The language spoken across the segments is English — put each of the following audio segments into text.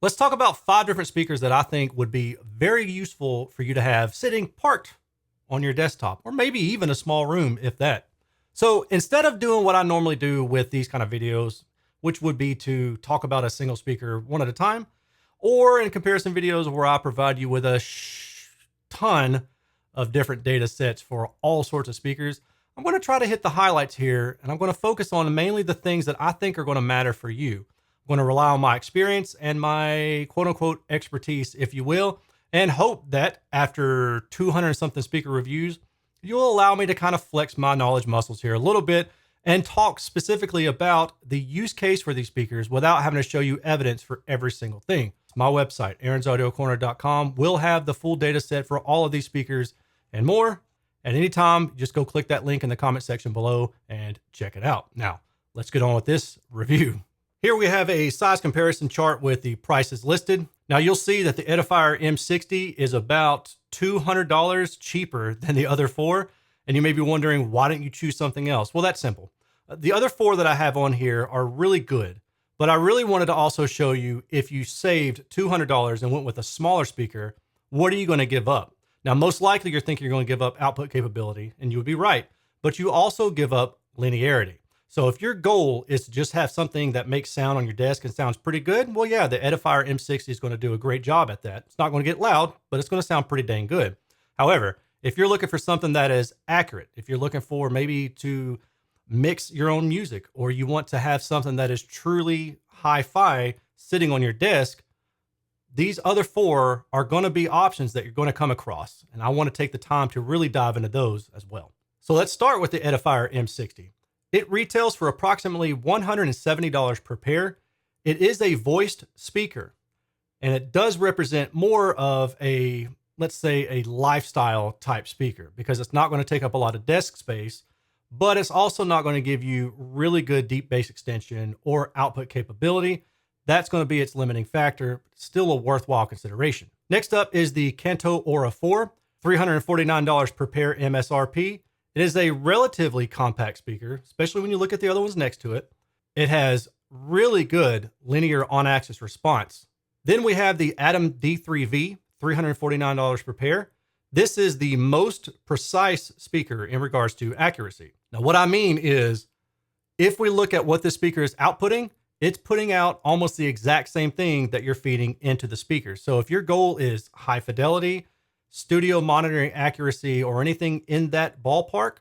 Let's talk about 5 different speakers that I think would be very useful for you to have sitting parked on your desktop, or maybe even a small room, if that. So instead of doing what I normally do with these kind of videos, which would be to talk about a single speaker one at a time, or in comparison videos where I provide you with a ton of different data sets for all sorts of speakers, I'm going to try to hit the highlights here, and I'm going to focus on mainly the things that I think are going to matter for you. I'm going to rely on my experience and my quote unquote expertise, if you will, and hope that after 200 something speaker reviews, you'll allow me to kind of flex my knowledge muscles here a little bit and talk specifically about the use case for these speakers without having to show you evidence for every single thing. My website, AaronsAudioCorner.com, will have the full data set for all of these speakers and more. At any time, just go click that link in the comment section below and check it out. Now, let's get on with this review. Here we have a size comparison chart with the prices listed. Now you'll see that the Edifier M60 is about $200 cheaper than the other four. And you may be wondering, why didn't you choose something else? Well, that's simple. The other four that I have on here are really good, but I really wanted to also show you if you saved $200 and went with a smaller speaker, what are you going to give up? Now, most likely you're thinking you're going to give up output capability, and you would be right, but you also give up linearity. So if your goal is to just have something that makes sound on your desk and sounds pretty good, well, yeah, the Edifier M60 is going to do a great job at that. It's not going to get loud, but it's going to sound pretty dang good. However, if you're looking for something that is accurate, if you're looking for maybe to mix your own music, or you want to have something that is truly hi-fi sitting on your desk, these other four are going to be options that you're going to come across. And I want to take the time to really dive into those as well. So let's start with the Edifier M60. It retails for approximately $170 per pair. It is a voiced speaker, and it does represent more of a, let's say, a lifestyle type speaker, because it's not going to take up a lot of desk space, but it's also not going to give you really good deep bass extension or output capability. That's going to be its limiting factor. Still a worthwhile consideration. Next up is the Kanto Aura 4, $349 per pair MSRP. It is a relatively compact speaker, especially when you look at the other ones next to it. It has really good linear on-axis response. Then we have the Atom D3V, $349 per pair. This is the most precise speaker in regards to accuracy. Now, what I mean is, if we look at what this speaker is outputting, it's putting out almost the exact same thing that you're feeding into the speaker. So if your goal is high fidelity, studio monitoring accuracy, or anything in that ballpark,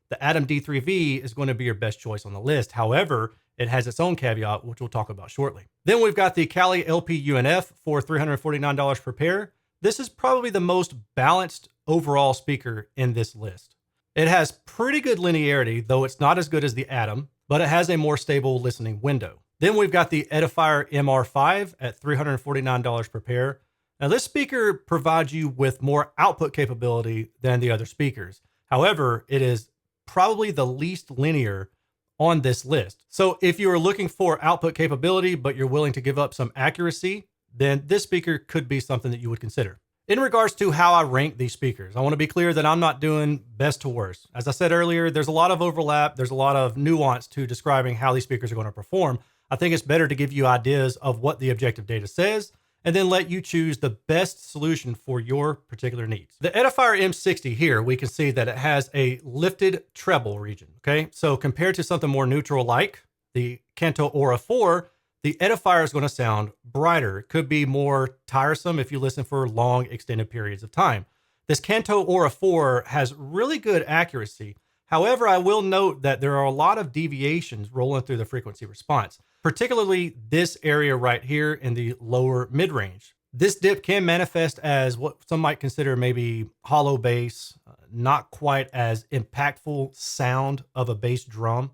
the Atom D3V is going to be your best choice on the list. However, it has its own caveat, which we'll talk about shortly. Then we've got the Kali lp-unf for $349 per pair. This is probably the most balanced overall speaker in this list. It has pretty good linearity, though it's not as good as the Atom, but it has a more stable listening window. Then we've got the Edifier MR5 at $349 per pair. Now, this speaker provides you with more output capability than the other speakers. However, it is probably the least linear on this list. So if you are looking for output capability, but you're willing to give up some accuracy, then this speaker could be something that you would consider. In regards to how I rank these speakers, I want to be clear that I'm not doing best to worst. As I said earlier, there's a lot of overlap. There's a lot of nuance to describing how these speakers are going to perform. I think it's better to give you ideas of what the objective data says, and then let you choose the best solution for your particular needs. The Edifier M60 here, we can see that it has a lifted treble region, okay? So compared to something more neutral like the Kanto Aura 4, the Edifier is going to sound brighter. It could be more tiresome if you listen for long extended periods of time. This Kanto Aura 4 has really good accuracy. However, I will note that there are a lot of deviations rolling through the frequency response, particularly this area right here in the lower mid-range. This dip can manifest as what some might consider maybe hollow bass, not quite as impactful sound of a bass drum.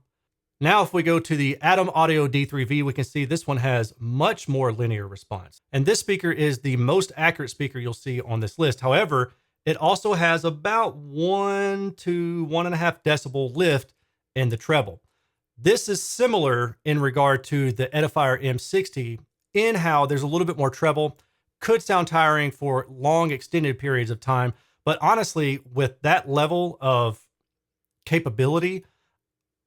Now, if we go to the Atom Audio D3V, we can see this one has much more linear response. And this speaker is the most accurate speaker you'll see on this list. However, it also has about 1 to 1.5 decibel lift in the treble. This is similar in regard to the Edifier M60 in how there's a little bit more treble, could sound tiring for long extended periods of time. But honestly, with that level of capability,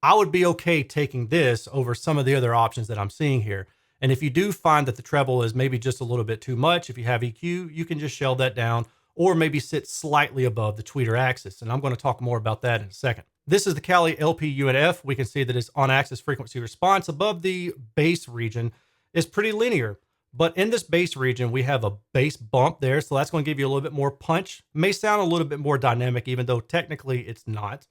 I would be okay taking this over some of the other options that I'm seeing here. And if you do find that the treble is maybe just a little bit too much, if you have EQ, you can just shelve that down or maybe sit slightly above the tweeter axis. And I'm going to talk more about that in a second. This is the Kali lp-unf. We can see that its on-axis frequency response above the bass region is pretty linear. But in this bass region, we have a bass bump there. So that's going to give you a little bit more punch. May sound a little bit more dynamic, even though technically it's not.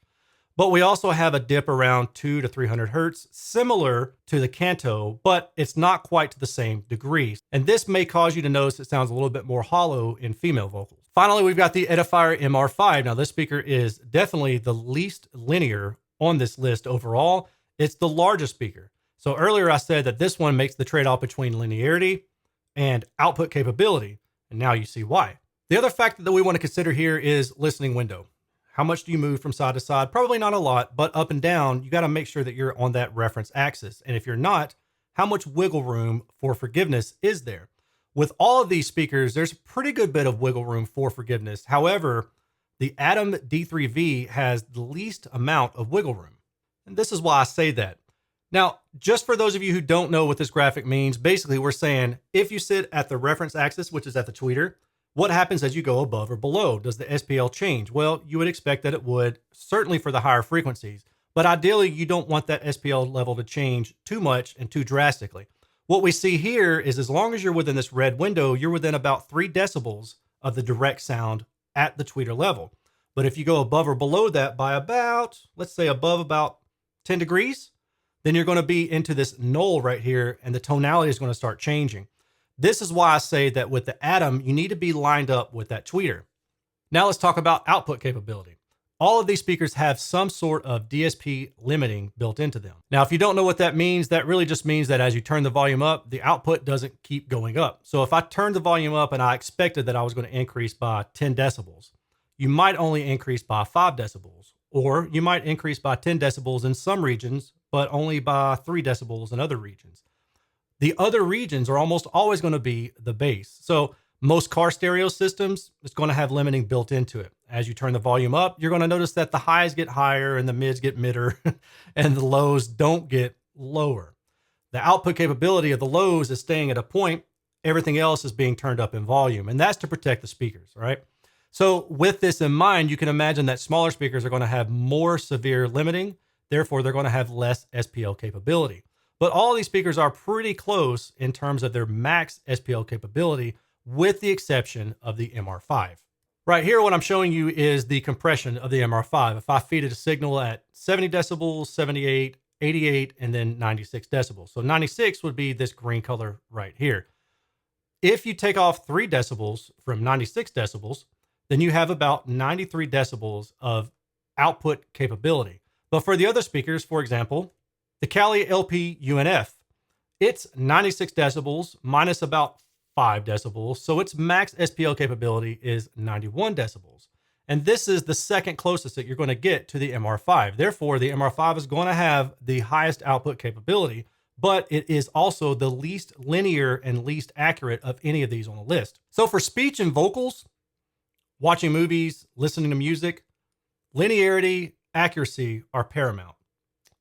But we also have a dip around 200 to 300 hertz, similar to the Canto, but it's not quite to the same degree. And this may cause you to notice it sounds a little bit more hollow in female vocals. Finally, we've got the Edifier MR5. Now, this speaker is definitely the least linear on this list overall. It's the largest speaker. So earlier I said that this one makes the trade-off between linearity and output capability, and now you see why. The other factor that we want to consider here is listening window. How much do you move from side to side? Probably not a lot, but up and down, you got to make sure that you're on that reference axis. And if you're not, how much wiggle room for forgiveness is there? With all of these speakers, there's a pretty good bit of wiggle room for forgiveness. However, the Atom D3V has the least amount of wiggle room. And this is why I say that. Now, just for those of you who don't know what this graphic means, basically we're saying if you sit at the reference axis, which is at the tweeter, what happens as you go above or below? Does the SPL change? Well, you would expect that it would, certainly for the higher frequencies, but ideally you don't want that SPL level to change too much and too drastically. What we see here is as long as you're within this red window, you're within about 3 decibels of the direct sound at the tweeter level. But if you go above or below that by about, let's say above about 10 degrees, then you're going to be into this null right here and the tonality is going to start changing. This is why I say that with the Atom, you need to be lined up with that tweeter. Now let's talk about output capability. All of these speakers have some sort of DSP limiting built into them. Now, if you don't know what that means, that really just means that as you turn the volume up, the output doesn't keep going up. So if I turned the volume up and I expected that I was going to increase by 10 decibels, you might only increase by 5 decibels, or you might increase by 10 decibels in some regions, but only by 3 decibels in other regions. The other regions are almost always going to be the bass. So most car stereo systems is going to have limiting built into it. As you turn the volume up, you're going to notice that the highs get higher and the mids get midder and the lows don't get lower. The output capability of the lows is staying at a point. Everything else is being turned up in volume, and that's to protect the speakers, right? So with this in mind, you can imagine that smaller speakers are going to have more severe limiting. Therefore, they're going to have less SPL capability. But all these speakers are pretty close in terms of their max SPL capability, with the exception of the MR5. Right here, what I'm showing you is the compression of the MR5. If I feed it a signal at 70 decibels, 78, 88, and then 96 decibels. So 96 would be this green color right here. If you take off 3 decibels from 96 decibels, then you have about 93 decibels of output capability. But for the other speakers, for example, the Kali lp-unf, it's 96 decibels minus about 5 decibels. So its max SPL capability is 91 decibels. And this is the second closest that you're going to get to the MR5. Therefore, the MR5 is going to have the highest output capability, but it is also the least linear and least accurate of any of these on the list. So for speech and vocals, watching movies, listening to music, linearity, accuracy are paramount.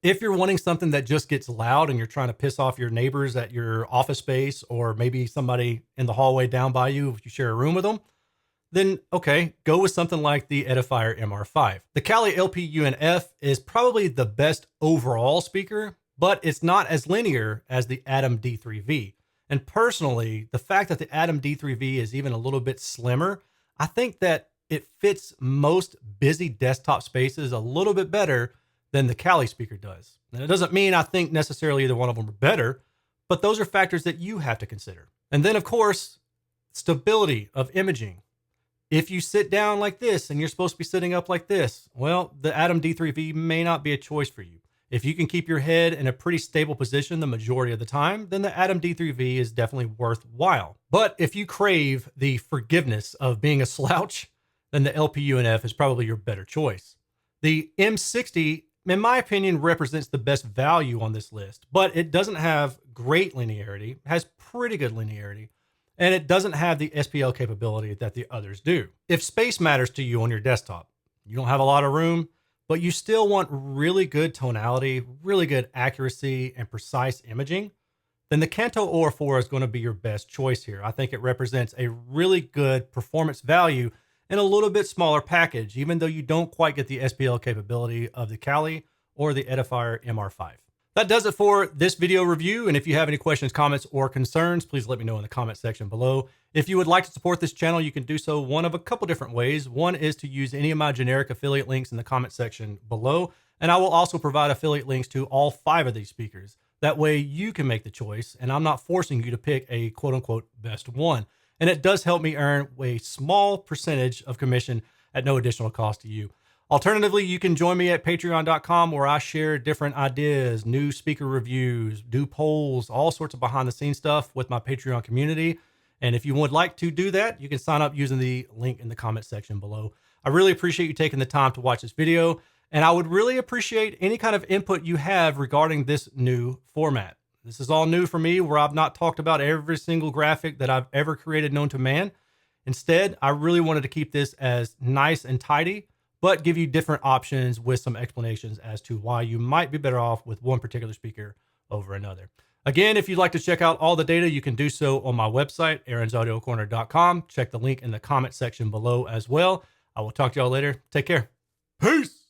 If you're wanting something that just gets loud and you're trying to piss off your neighbors at your office space, or maybe somebody in the hallway down by you if you share a room with them, then okay, go with something like the Edifier MR5. The Kali lp-unf is probably the best overall speaker, but it's not as linear as the Atom D3V. And personally, the fact that the Atom D3V is even a little bit slimmer, I think that it fits most busy desktop spaces a little bit better than the Kali speaker does. And it doesn't mean I think necessarily either one of them are better, but those are factors that you have to consider. And then of course, stability of imaging. If you sit down like this and you're supposed to be sitting up like this, well, the Atom D3V may not be a choice for you. If you can keep your head in a pretty stable position the majority of the time, then the Atom D3V is definitely worthwhile. But if you crave the forgiveness of being a slouch, then the lp-unf is probably your better choice. The M60, in my opinion, represents the best value on this list, but it doesn't have great linearity, has pretty good linearity, and it doesn't have the SPL capability that the others do. If space matters to you on your desktop, you don't have a lot of room, but you still want really good tonality, really good accuracy, and precise imaging, then the Kanto OR4 is going to be your best choice here. I think it represents a really good performance value in a little bit smaller package, even though you don't quite get the SPL capability of the Kali or the Edifier MR5. That does it for this video review. And if you have any questions, comments, or concerns, please let me know in the comment section below. If you would like to support this channel, you can do so one of a couple different ways. One is to use any of my generic affiliate links in the comment section below. And I will also provide affiliate links to all 5 of these speakers. That way you can make the choice, and I'm not forcing you to pick a quote unquote best one. And it does help me earn a small percentage of commission at no additional cost to you. Alternatively, you can join me at patreon.com, where I share different ideas, new speaker reviews, do polls, all sorts of behind the scenes stuff with my Patreon community. And if you would like to do that, you can sign up using the link in the comment section below. I really appreciate you taking the time to watch this video, and I would really appreciate any kind of input you have regarding this new format. This is all new for me, where I've not talked about every single graphic that I've ever created known to man. Instead, I really wanted to keep this as nice and tidy, but give you different options with some explanations as to why you might be better off with one particular speaker over another. Again, if you'd like to check out all the data, you can do so on my website, AarinsAudioCorner.com. Check the link in the comment section below as well. I will talk to y'all later. Take care. Peace.